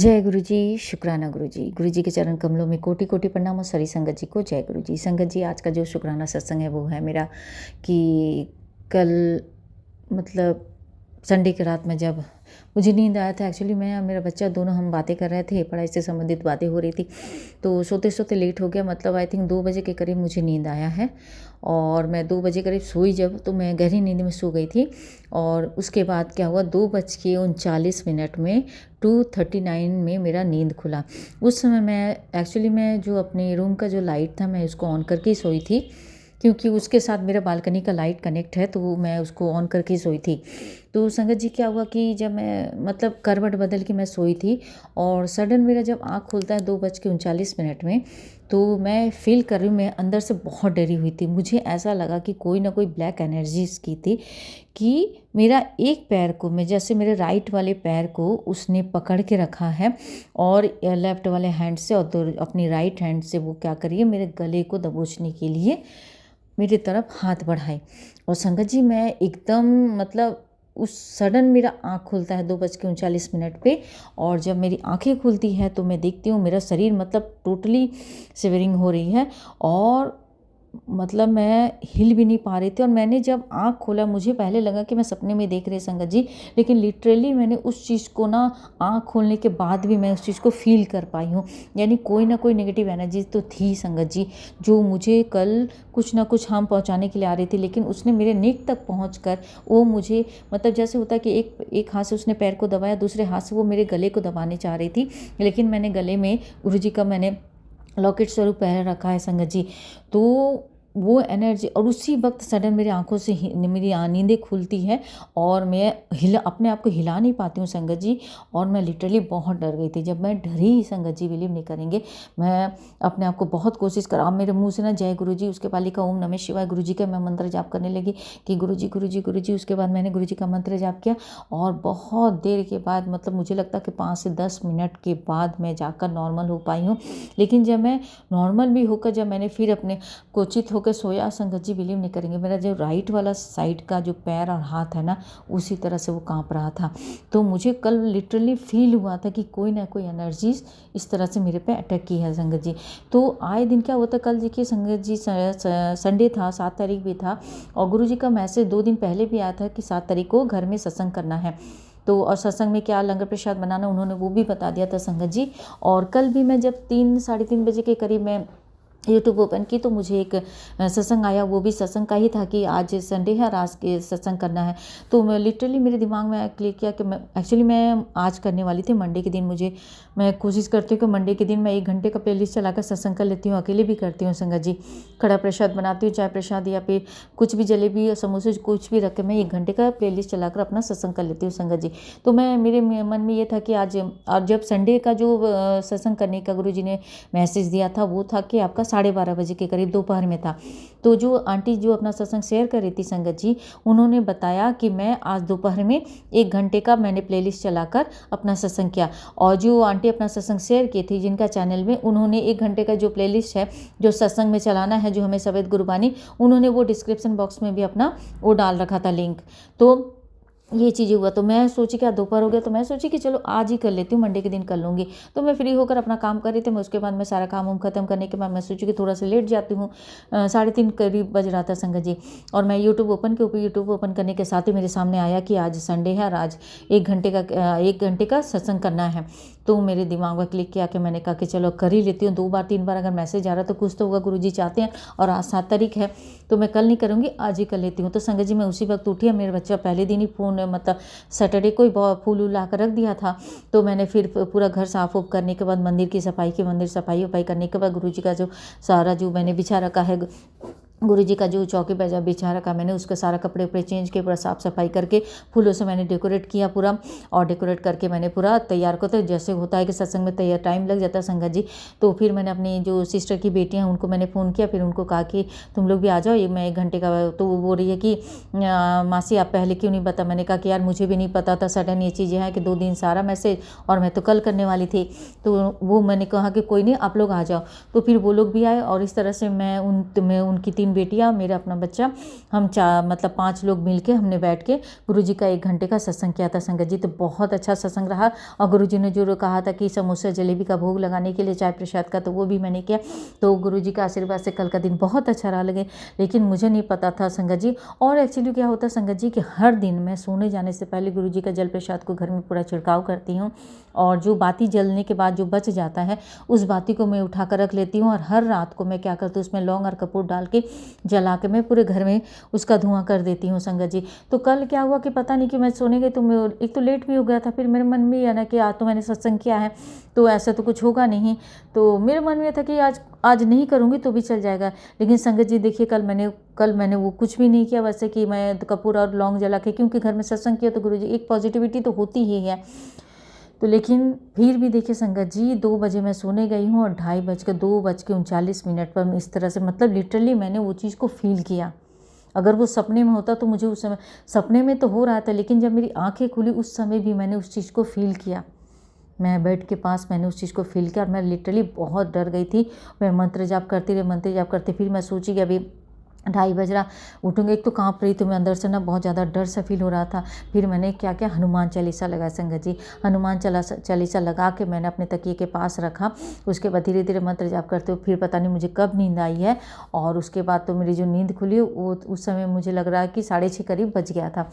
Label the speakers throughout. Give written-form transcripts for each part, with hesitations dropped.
Speaker 1: जय गुरु जी, शुक्राना गुरु जी। गुरु जी के चरण कमलों में कोटि कोटि प्रणाम और सारी संगत जी को जय गुरु जी। संगत जी, आज का जो शुक्राना सत्संग है वो है मेरा कि कल मतलब संडे की रात में जब मुझे नींद आया था। एक्चुअली मैं और मेरा बच्चा दोनों हम बातें कर रहे थे, पढ़ाई से संबंधित बातें हो रही थी, तो सोते सोते लेट हो गया। मतलब आई थिंक 2 बजे के करीब मुझे नींद आया है और मैं 2 बजे करीब सोई जब, तो मैं गहरी नींद में सो गई थी। और उसके बाद क्या हुआ, 2:39 में 2:39 में मेरा नींद खुला। उस समय मैं जो अपने रूम का जो लाइट था मैं उसको ऑन करके ही सोई थी, क्योंकि उसके साथ मेरा बालकनी का लाइट कनेक्ट है, तो मैं उसको ऑन करके सोई थी। तो संगत जी क्या हुआ कि जब मैं मतलब करवट बदल के मैं सोई थी और सडन मेरा जब आँख खुलता है 2:39 में, तो मैं फील कर रही हूँ, मैं अंदर से बहुत डरी हुई थी। मुझे ऐसा लगा कि कोई ना कोई ब्लैक एनर्जीज की थी कि मेरा एक पैर को, मैं जैसे मेरे राइट वाले पैर को उसने पकड़ के रखा है और लेफ्ट वाले हैंड से और अपनी राइट हैंड से वो क्या करिए मेरे गले को दबोचने के लिए मेरी तरफ हाथ बढ़ाए। और संगत जी मैं एकदम मतलब उस सडन मेरा आँख खुलता है 2:39 पे, और जब मेरी आंखें खुलती है तो मैं देखती हूँ मेरा शरीर मतलब टोटली शिवरिंग हो रही है और मतलब मैं हिल भी नहीं पा रही थी। और मैंने जब आँख खोला, मुझे पहले लगा कि मैं सपने में देख रही संगत जी, लेकिन लिटरली मैंने उस चीज़ को ना आँख खोलने के बाद भी मैं उस चीज़ को फील कर पाई हूँ। यानी कोई ना कोई नेगेटिव एनर्जी तो थी संगत जी, जो मुझे कल कुछ ना कुछ हार्म पहुँचाने के लिए आ रही थी, लेकिन उसने मेरे नेक तक पहुँच कर वो मुझे मतलब जैसे होता है कि एक हाथ से उसने पैर को दबाया, दूसरे हाथ से वो मेरे गले को दबाने चाह रही थी, लेकिन मैंने गले में गुरु जी का मैंने लॉकेट स्वरूप पहन रखा है संगत जी। तो वो एनर्जी, और उसी वक्त सडन मेरी आंखों से मेरी नींदें खुलती है और मैं अपने आप को हिला नहीं पाती हूँ संगत जी। और मैं लिटरली बहुत डर गई थी। जब मैं डरी संगत जी, बिलीव नहीं करेंगे, मैं अपने आप को बहुत कोशिश कर, अब मेरे मुंह से ना जय गुरु जी, उसके बाद लिखा ओम नमः शिवाय, गुरु जी का मैं मंत्र जाप करने लगी कि गुरु जी गुरु जी गुरु जी। उसके बाद मैंने गुरु जी का मंत्र जाप किया और बहुत देर के बाद मतलब मुझे लगता है कि 5 से 10 मिनट के बाद मैं जाकर नॉर्मल हो पाई हूँ। लेकिन जब मैं नॉर्मल भी होकर जब मैंने फिर अपने कोचित होकर सोया संगत जी, बिलीव नहीं करेंगे, मेरा जो राइट वाला साइड का जो पैर और हाथ है ना, उसी तरह से वो कांप रहा था। तो मुझे कल लिटरली फील हुआ था कि कोई ना कोई एनर्जीज इस तरह से मेरे पे अटैक की है संगत जी। तो आए दिन क्या होता, कल देखिए संगत जी संडे था, 7 तारीख भी था, और गुरु जी का मैसेज 2 दिन पहले भी आया था कि 7 तारीख को घर में सत्संग करना है। तो और सत्संग में क्या लंगर प्रसाद बनाना, उन्होंने वो भी बता दिया था संगत जी। और कल भी मैं जब 3 साढ़े 3 बजे के करीब मैं यूट्यूब ओपन की तो मुझे एक सत्संग आया, वो भी सत्संग का ही था कि आज संडे है और आज के सत्संग करना है। तो मैं लिटरली मेरे दिमाग में क्लिक किया कि मैं आज करने वाली थी मंडे के दिन। मैं कोशिश करती हूँ कि मंडे के दिन मैं 1 घंटे का प्लेलिस्ट चलाकर सत्संग कर लेती हूँ, अकेले भी करती हूँ संगत जी। खड़ा प्रसाद बनाती हूँ, चाय प्रसाद या फिर कुछ भी जलेबी या समोसे कुछ भी रख के मैं 1 घंटे का प्लेलिस्ट चलाकर अपना सत्संग कर लेती हूँ संगत जी। तो मेरे मन में ये था कि आज, और जब संडे का जो सत्संग करने का गुरु जी ने मैसेज दिया था वो था कि आपका 12:30 बजे के करीब दोपहर में था। तो जो आंटी जो अपना सत्संग शेयर कर रही थी संगत जी, उन्होंने बताया कि मैं आज दोपहर में 1 घंटे का मैंने प्लेलिस्ट चलाकर अपना सत्संग किया। और जो आंटी अपना सत्संग शेयर की थी जिनका चैनल में, उन्होंने 1 घंटे का जो प्लेलिस्ट है जो सत्संग में चलाना है, जो हमें सवेद गुरबानी, उन्होंने वो डिस्क्रिप्शन बॉक्स में भी अपना वो डाल रखा था लिंक। तो ये चीज़ें हुआ, तो मैं सोची कि दोपहर हो गया, तो मैं सोची कि चलो आज ही कर लेती हूँ, मंडे के दिन कर लूँगी। तो मैं फ्री होकर अपना काम कर रही थी। मैं उसके बाद मैं सारा काम खत्म करने के बाद मैं सोची कि थोड़ा सा लेट जाती हूँ। 3:30 करीब बज रहा था संगत जी, और मैं यूट्यूब ओपन करने के साथ ही मेरे सामने आया कि आज संडे है और आज 1 घंटे का सत्संग करना है। तो मेरे दिमाग में क्लिक किया कि मैंने कहा कि चलो कर ही लेती हूँ। 2 बार 3 बार अगर मैसेज आ रहा तो कुछ तो होगा, गुरु जी चाहते हैं, और आज 7 तारीख है तो मैं कल नहीं करूँगी, आज ही कर लेती हूँ। तो संगत जी मैं उसी वक्त उठी है। मेरे बच्चा पहले दिन ही फ़ोन मतलब सैटरडे को ही फूल ला कर रख दिया था। तो मैंने फिर पूरा घर साफ उफ करने के बाद मंदिर सफाई वफाई करने के बाद गुरु जी का जो सारा जो मैंने बिछा रखा है, गुरु जी का जो चौकी पे जब बिछा रखा मैंने, उसके सारा कपड़े उपड़े चेंज किए, पूरा साफ़ सफाई करके फूलों से मैंने डेकोरेट किया पूरा, और डेकोरेट करके मैंने पूरा तैयार को, तो जैसे होता है कि सत्संग में तैयार टाइम लग जाता है संगत जी। तो फिर मैंने अपनी जो सिस्टर की बेटियाँ उनको मैंने फ़ोन किया, फिर उनको कहा कि तुम लोग भी आ जाओ, ये मैं 1 घंटे का। तो वो बोल रही है कि मासी आप पहले क्यों नहीं बता। मैंने कहा कि यार मुझे भी नहीं पता था, सडन ये चीज़ें हैं कि 2 दिन सारा मैसेज, और मैं तो कल करने वाली थी। तो वो मैंने कहा कि कोई नहीं आप लोग आ जाओ। तो फिर वो लोग भी आए, और इस तरह से मैं उनकी 3 3 बेटियाँ, मेरा अपना बच्चा, हम मतलब 5 लोग मिलके हमने बैठ के गुरुजी का 1 घंटे का सत्संग किया था संगत जी। तो बहुत अच्छा सत्संग रहा और गुरुजी ने जो कहा था कि समोसा जलेबी का भोग लगाने के लिए चाय प्रसाद का, तो वो भी मैंने किया। तो गुरुजी का आशीर्वाद से कल का दिन बहुत अच्छा रहा लगे। लेकिन मुझे नहीं पता था संगत जी, और एक्चुअली क्या होता है संगत जी कि हर दिन मैं सोने जाने से पहले गुरुजी का जल प्रसाद को घर में पूरा छिड़काव करती हूँ, और जो बाती जलने के बाद जो बच जाता है उस बाती को मैं उठा कर रख लेती हूँ, और हर रात को मैं क्या करती हूँ उसमें लौंग और कपूर डाल के जला के मैं पूरे घर में उसका धुआं कर देती हूँ संगत जी। तो कल क्या हुआ कि पता नहीं कि मैं सोने गई तो मैं एक तो लेट भी हो गया था, फिर मेरे मन में है ना कि आज तो मैंने सत्संग किया है तो ऐसा तो कुछ होगा नहीं, तो मेरे मन में था कि आज नहीं करूँगी तो भी चल जाएगा। लेकिन संगत जी देखिए कल मैंने वो कुछ भी नहीं किया, वैसे कि मैं कपूर और लौंग जला के, क्योंकि घर में सत्संग किया तो गुरुजी एक पॉजिटिविटी तो होती ही है। तो लेकिन फिर भी देखिए संगत जी 2 बजे मैं सोने गई हूँ और 2:39 पर इस तरह से मतलब लिटरली मैंने वो चीज़ को फील किया। अगर वो सपने में होता तो मुझे उस समय, सपने में तो हो रहा था लेकिन जब मेरी आंखें खुली उस समय भी मैंने उस चीज़ को फील किया। मैं बेड के पास मैंने उस चीज़ को फील किया और मैं लिटरली बहुत डर गई थी। मैं मंत्र जाप करते फिर मैं सोची कि अभी 2:30 बज रहा, उठूँगी। एक तो काँप रही थी मैं अंदर से ना, बहुत ज़्यादा डर सा फील हो रहा था। फिर मैंने क्या किया, हनुमान चालीसा लगाया संगत जी। हनुमान चालीसा लगा के मैंने अपने तकिए के पास रखा। उसके बाद धीरे धीरे मंत्र जाप करते हुए फिर पता नहीं मुझे कब नींद आई है, और उसके बाद तो मेरी जो नींद खुली वो उस समय मुझे लग रहा है कि 6:30 करीब बज गया था।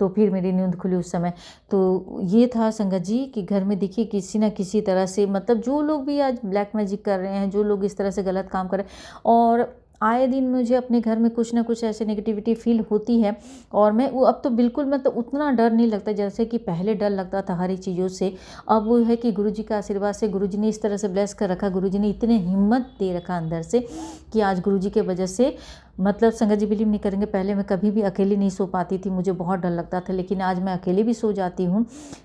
Speaker 1: तो फिर मेरी नींद खुली उस समय। तो ये था संगत जी कि घर में देखिए किसी न किसी तरह से, मतलब जो लोग भी आज ब्लैक मैजिक कर रहे हैं, जो लोग इस तरह से गलत काम कर रहे हैं, और आए दिन मुझे अपने घर में कुछ ना कुछ ऐसे नेगेटिविटी फील होती है। और मैं वो अब तो बिल्कुल मतलब उतना डर नहीं लगता जैसे कि पहले डर लगता था हर एक चीज़ों से। अब वो है कि गुरुजी का आशीर्वाद से, गुरुजी ने इस तरह से ब्लेस कर रखा, गुरुजी ने इतने हिम्मत दे रखा अंदर से कि आज गुरुजी के वजह से, मतलब संगत जी बिलीव नहीं करेंगे, पहले मैं कभी भी अकेली नहीं सो पाती थी, मुझे बहुत डर लगता था। लेकिन आज मैं अकेले भी सो जाती हूँ।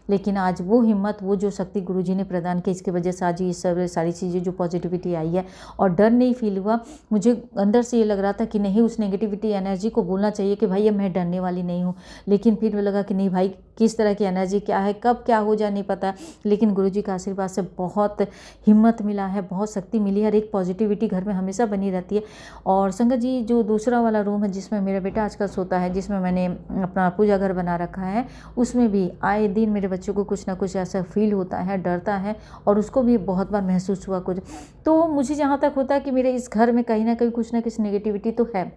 Speaker 1: लेकिन आज वो हिम्मत, वो जो शक्ति गुरुजी ने प्रदान की, इसकी वजह से आज ये सब सारी चीज़ें जो पॉजिटिविटी आई है और डर नहीं फील हुआ। मुझे अंदर से ये लग रहा था कि नहीं, उस नेगेटिविटी एनर्जी को बोलना चाहिए कि भाई अब मैं डरने वाली नहीं हूँ। लेकिन फिर मुझे लगा कि नहीं भाई, किस तरह की एनर्जी क्या है, कब क्या हो जाए नहीं पता। लेकिन गुरुजी का आशीर्वाद से बहुत हिम्मत मिला है, बहुत शक्ति मिली है, और एक पॉजिटिविटी घर में हमेशा बनी रहती है। और संगत जी जो दूसरा वाला रूम है जिसमें मेरा बेटा आजकल सोता है, जिसमें मैंने अपना पूजा घर बना रखा है, उसमें भी आए दिन मेरे बच्चों को कुछ ना कुछ ऐसा फील होता है, डरता है, और उसको भी बहुत बार महसूस हुआ कुछ। तो मुझे जहाँ तक होता है कि मेरे इस घर में कहीं ना कहीं कुछ ना कुछ नेगेटिविटी तो है,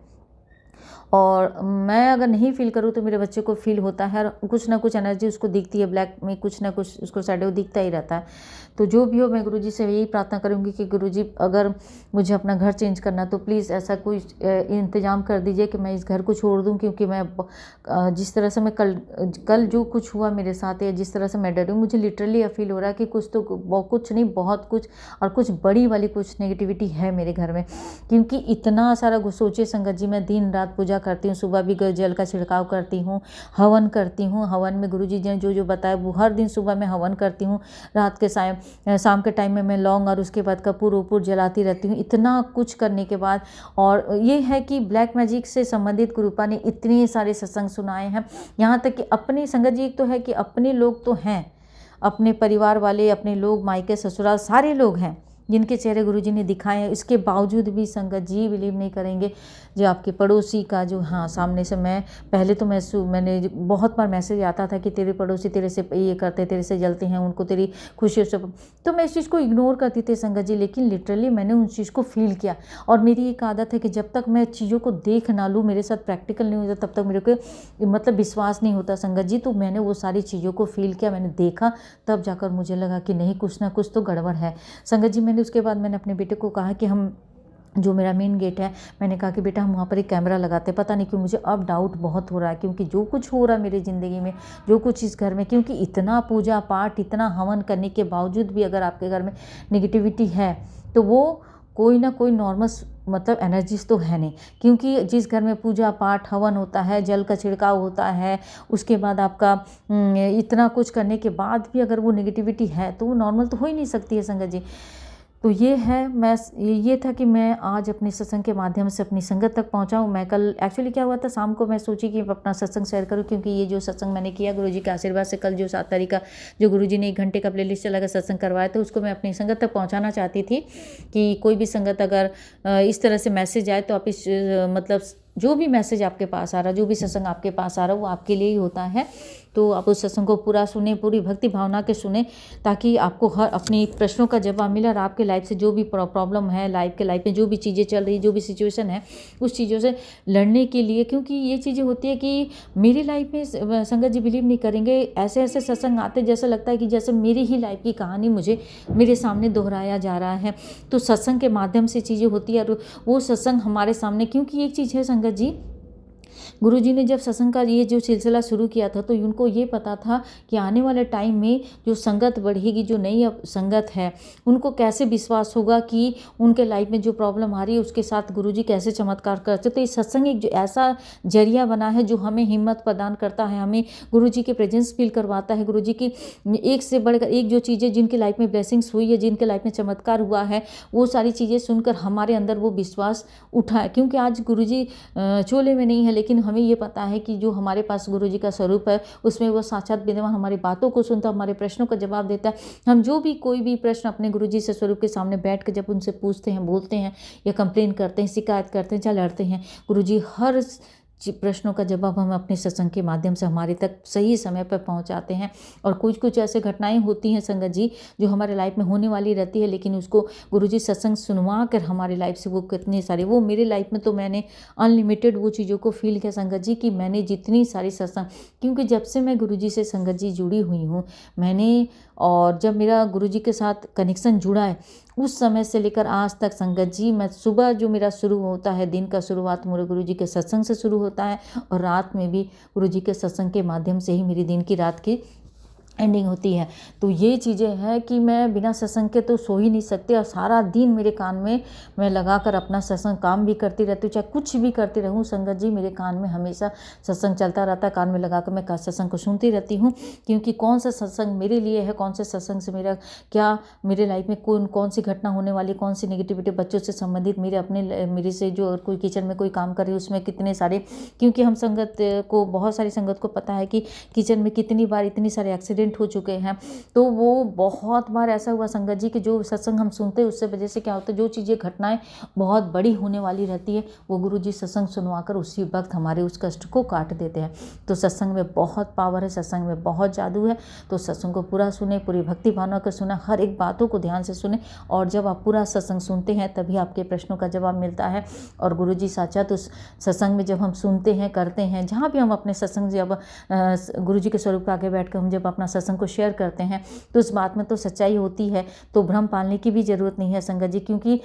Speaker 1: और मैं अगर नहीं फील करूँ तो मेरे बच्चे को फील होता है, और कुछ ना कुछ एनर्जी उसको दिखती है, ब्लैक में कुछ ना कुछ उसको शैडो दिखता ही रहता है। तो जो भी हो, मैं गुरुजी से यही प्रार्थना करूँगी कि गुरुजी अगर मुझे अपना घर चेंज करना तो प्लीज़ ऐसा कोई इंतज़ाम कर दीजिए कि मैं इस घर को छोड़ दूँ। क्योंकि मैं जिस तरह से मैं कल जो कुछ हुआ मेरे साथ, या जिस तरह से मैं डरी हूँ, मुझे लिटरली फील हो रहा है कि कुछ नहीं, बहुत कुछ, और कुछ बड़ी वाली कुछ नेगेटिविटी है मेरे घर में। क्योंकि इतना सारा सोचिए संगत जी, मैं दिन रात पूजा करती हूँ, सुबह भी जल का छिड़काव करती हूँ, हवन करती हूँ। हवन में गुरुजी ने जो बताया वो हर दिन सुबह मैं हवन करती हूँ, रात के शाम के टाइम में मैं लौंग और उसके बाद कपूर वपूर जलाती रहती हूँ। इतना कुछ करने के बाद, और ये है कि ब्लैक मैजिक से संबंधित गुरुपा ने इतने सारे सत्संग सुनाए हैं, यहाँ तक कि अपनी संगत जी तो है कि अपने लोग तो हैं, अपने परिवार वाले, अपने लोग, मायके ससुराल सारे लोग हैं जिनके चेहरे गुरुजी ने दिखाए हैं। इसके बावजूद भी संगत जी बिलीव नहीं करेंगे, जो आपके पड़ोसी का जो, हाँ, सामने से मैं पहले तो मैंने बहुत बार मैसेज आता था कि तेरे पड़ोसी तेरे से ये करते, तेरे से जलते हैं, उनको तेरी खुशियों से, तो मैं इस चीज़ को इग्नोर करती थी संगत जी। लेकिन लिटरली मैंने उस चीज़ को फील किया, और मेरी एक आदत है कि जब तक मैं चीज़ों को देख ना लूँ, मेरे साथ प्रैक्टिकल नहीं होता, तब तक मेरे को मतलब विश्वास नहीं होता संगत जी। तो मैंने वो सारी चीज़ों को फील किया, मैंने देखा, तब जाकर मुझे लगा कि नहीं, कुछ ना कुछ तो गड़बड़ है संगत जी। उसके बाद मैंने अपने बेटे को कहा कि हम, जो मेरा मेन गेट है, मैंने कहा कि बेटा हम वहाँ पर एक कैमरा लगाते हैं। पता नहीं क्यों मुझे अब डाउट बहुत हो रहा है, क्योंकि जो कुछ हो रहा है मेरी ज़िंदगी में, जो कुछ इस घर में, क्योंकि इतना पूजा पाठ, इतना हवन करने के बावजूद भी अगर आपके घर में नेगेटिविटी है तो वो कोई ना कोई नॉर्मल मतलब एनर्जीज तो है नहीं। क्योंकि जिस घर में पूजा पाठ हवन होता है, जल का छिड़काव होता है, उसके बाद आपका इतना कुछ करने के बाद भी अगर वो नेगेटिविटी है तो वो नॉर्मल तो हो ही नहीं सकती है संगत जी। तो ये है, मैं ये था कि मैं आज अपने सत्संग के माध्यम से अपनी संगत तक पहुँचाऊँ। मैं कल एक्चुअली क्या हुआ था, शाम को मैं सोची कि अपना सत्संग शेयर करूँ, क्योंकि ये जो सत्संग मैंने किया गुरुजी के आशीर्वाद से, कल जो 7 तारीख का जो गुरुजी ने 1 घंटे का प्लेलिस्ट चलाकर सत्संग करवाया था, उसको मैं अपनी संगत तक पहुँचाना चाहती थी कि कोई भी संगत अगर इस तरह से मैसेज आए तो आप इस मतलब जो भी मैसेज आपके पास आ रहा है, जो भी सत्संग आपके पास आ रहा है, वो आपके लिए ही होता है। तो आप उस सत्संग को पूरा सुने, पूरी भक्ति भावना के सुने, ताकि आपको हर अपनी प्रश्नों का जवाब मिले और आपके लाइफ से जो भी प्रॉब्लम है, लाइफ में जो भी चीज़ें चल रही, जो भी सिचुएशन है, उस चीज़ों से लड़ने के लिए, क्योंकि ये चीज़ें होती है कि मेरी लाइफ में संगत जी बिलीव नहीं करेंगे, ऐसे ऐसे सत्संग आते जैसा लगता है कि जैसे मेरी ही लाइफ की कहानी मुझे मेरे सामने दोहराया जा रहा है। तो सत्संग के माध्यम से चीज़ें होती है और वो सत्संग हमारे सामने, क्योंकि एक चीज़ है संगत जी, गुरुजी ने जब सत्संग का ये जो सिलसिला शुरू किया था तो उनको ये पता था कि आने वाले टाइम में जो संगत बढ़ेगी, जो नई संगत है, उनको कैसे विश्वास होगा कि उनके लाइफ में जो प्रॉब्लम आ रही है उसके साथ गुरुजी कैसे चमत्कार करते। तो ये सत्संग एक जो ऐसा जरिया बना है जो हमें हिम्मत प्रदान करता है, हमें गुरुजी के प्रेजेंस फील करवाता है, गुरुजी की एक से बढ़कर एक जो चीज़ें जिनकी लाइफ में ब्लेसिंग्स हुई है, जिनके लाइफ में चमत्कार हुआ है, वो सारी चीज़ें सुनकर हमारे अंदर वो विश्वास उठा है। क्योंकि आज गुरुजी चोले में नहीं है, लेकिन हमें ये पता है कि जो हमारे पास गुरुजी का स्वरूप है, उसमें वो साक्षात विद्यमान हमारी बातों को सुनता है, हमारे प्रश्नों का जवाब देता है। हम जो भी कोई भी प्रश्न अपने गुरुजी से स्वरूप के सामने बैठ कर जब उनसे पूछते हैं, बोलते हैं या कंप्लेन करते हैं, शिकायत करते हैं, या लड़ते हैं, गुरुजी हर प्रश्नों का जवाब हम अपने सत्संग के माध्यम से हमारे तक सही समय पर पहुंचाते हैं। और कुछ ऐसे घटनाएं होती हैं संगत जी जो हमारे लाइफ में होने वाली रहती है, लेकिन उसको गुरुजी सत्संग सुनवा कर हमारे लाइफ से वो कितने सारे, वो मेरे लाइफ में तो मैंने अनलिमिटेड वो चीज़ों को फील किया संगत जी कि मैंने जितनी सारी सत्संग, क्योंकि जब से मैं गुरुजी से संगत जी जुड़ी हुई हूँ मैंने, और जब मेरा गुरुजी के साथ कनेक्शन जुड़ा है उस समय से लेकर आज तक संगत जी, मैं सुबह जो मेरा शुरू होता है, दिन का शुरुआत मेरे गुरुजी के सत्संग से शुरू होता है और रात में भी गुरुजी के सत्संग के माध्यम से ही मेरी दिन की रात की एंडिंग होती है। तो ये चीज़ें हैं कि मैं बिना सत्संग के तो सो ही नहीं सकती, और सारा दिन मेरे कान में मैं लगाकर अपना सत्संग काम भी करती रहती हूँ, चाहे कुछ भी करती रहूँ संगत जी, मेरे कान में हमेशा सत्संग चलता रहता है। कान में लगाकर मैं सत्संग को सुनती रहती हूँ, क्योंकि कौन सा सत्संग मेरे लिए है, कौन से सत्संग से मेरा क्या मेरे लाइफ में कौन सी घटना होने वाली, कौन सी नेगेटिविटी बच्चों से संबंधित, मेरे से जो कोई किचन में कोई काम कर रही है उसमें कितने सारे, क्योंकि हम संगत को, बहुत सारी संगत को पता है कि किचन में कितनी बार इतनी सारे एक्सीडेंट हो चुके हैं। तो वो बहुत बार ऐसा हुआ संगत जी कि जो सत्संग हम सुनते हैं उससे वजह से क्या होता है, जो चीज़ें घटनाएं बहुत बड़ी होने वाली रहती है वो गुरुजी सत्संग सुनवाकर उसी वक्त हमारे उस कष्ट को काट देते हैं। तो सत्संग में बहुत पावर है, सत्संग में बहुत जादू है। तो सत्संग को पूरा सुने, पूरी भक्ति भावना को सुना, हर एक बातों को ध्यान से सुने, और जब आप पूरा सत्संग सुनते हैं तभी आपके प्रश्नों का जवाब मिलता है। और गुरुजी साक्षात उस सत्संग में जब हम सुनते हैं, करते हैं, जहाँ भी हम अपने सत्संग जब गुरुजी के स्वरूप के आगे बैठकर हम जब अपना सत्संग को शेयर करते हैं तो उस बात में तो सच्चाई होती है, तो भ्रम पालने की भी ज़रूरत नहीं है संगत जी, क्योंकि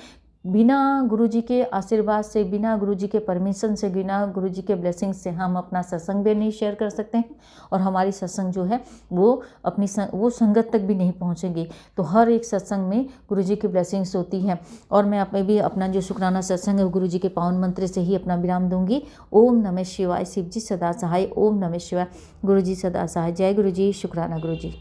Speaker 1: बिना गुरुजी के आशीर्वाद से, बिना गुरुजी के परमिशन से, बिना गुरुजी के ब्लेसिंग से हम अपना सत्संग भी नहीं शेयर कर सकते हैं, और हमारी सत्संग जो है वो अपनी वो संगत तक भी नहीं पहुंचेंगी। तो हर एक सत्संग में गुरुजी की ब्लेसिंग्स होती है। और मैं अपने भी अपना जो शुक्राना सत्संग है गुरुजी के पावन मंत्र से ही अपना विराम दूंगी। ओम नमः शिवाय, शिव जी सदा सहाय। ओम नमः शिवाय, गुरुजी सदा सहाय। जय गुरुजी, शुक्राना गुरुजी।